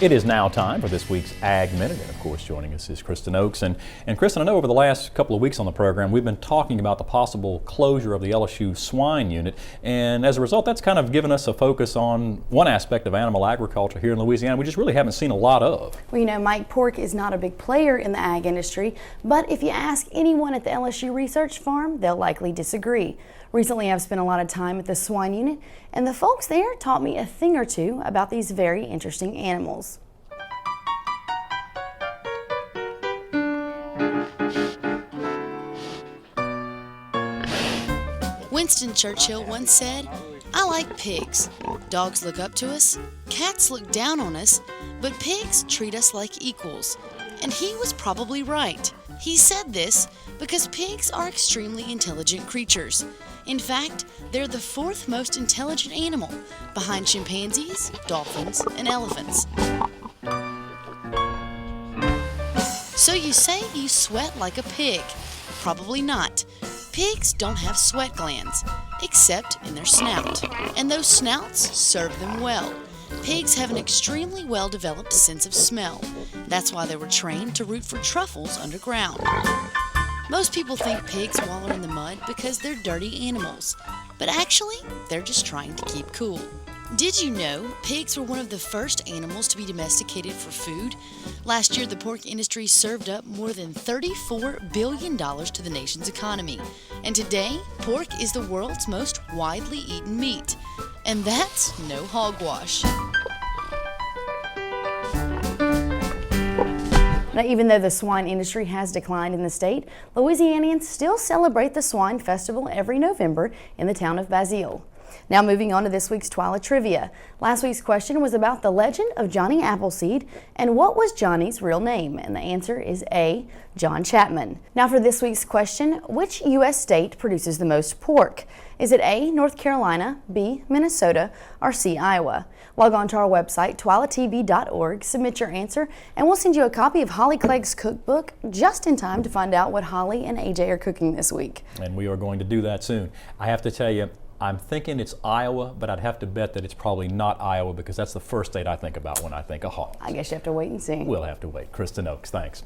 It is now time for this week's Ag Minute, and of course joining us is Kristen Oakes. And Kristen, I know over the last couple of weeks on the program we've been talking about the possible closure of the LSU swine unit, and as a result that's kind of given us a focus on one aspect of animal agriculture here in Louisiana we just really haven't seen a lot of. Well, you know, Mike, pork is not a big player in the ag industry, but if you ask anyone at the LSU Research Farm, they'll likely disagree. Recently I've spent a lot of time at the swine unit, and the folks there taught me a thing or two about these very interesting animals. Winston Churchill once said, "I like pigs. Dogs look up to us, cats look down on us, but pigs treat us like equals." And he was probably right. He said this because pigs are extremely intelligent creatures. In fact, they're the fourth most intelligent animal, behind chimpanzees, dolphins, and elephants. So you say you sweat like a pig. Probably not. Pigs don't have sweat glands, except in their snout, and those snouts serve them well. Pigs have an extremely well-developed sense of smell. That's why they were trained to root for truffles underground. Most people think pigs wallow in the mud because they're dirty animals, but actually, they're just trying to keep cool. Did you know pigs were one of the first animals to be domesticated for food? Last year, the pork industry served up more than $34 billion to the nation's economy. And today, pork is the world's most widely eaten meat. And that's no hogwash. Now, even though the swine industry has declined in the state, Louisianians still celebrate the Swine Festival every November in the town of Basile. Now moving on to this week's Twyla Trivia. Last week's question was about the legend of Johnny Appleseed and what was Johnny's real name? And the answer is A, John Chapman. Now for this week's question, which U.S. state produces the most pork? Is it A, North Carolina, B, Minnesota, or C, Iowa? Log on to our website, twylatv.org, submit your answer, and we'll send you a copy of Holly Clegg's cookbook just in time to find out what Holly and AJ are cooking this week. And we are going to do that soon. I have to tell you, I'm thinking it's Iowa, but I'd have to bet that it's probably not Iowa because that's the first state I think about when I think of hogs. I guess you have to wait and see. We'll have to wait. Kristen Oakes, thanks.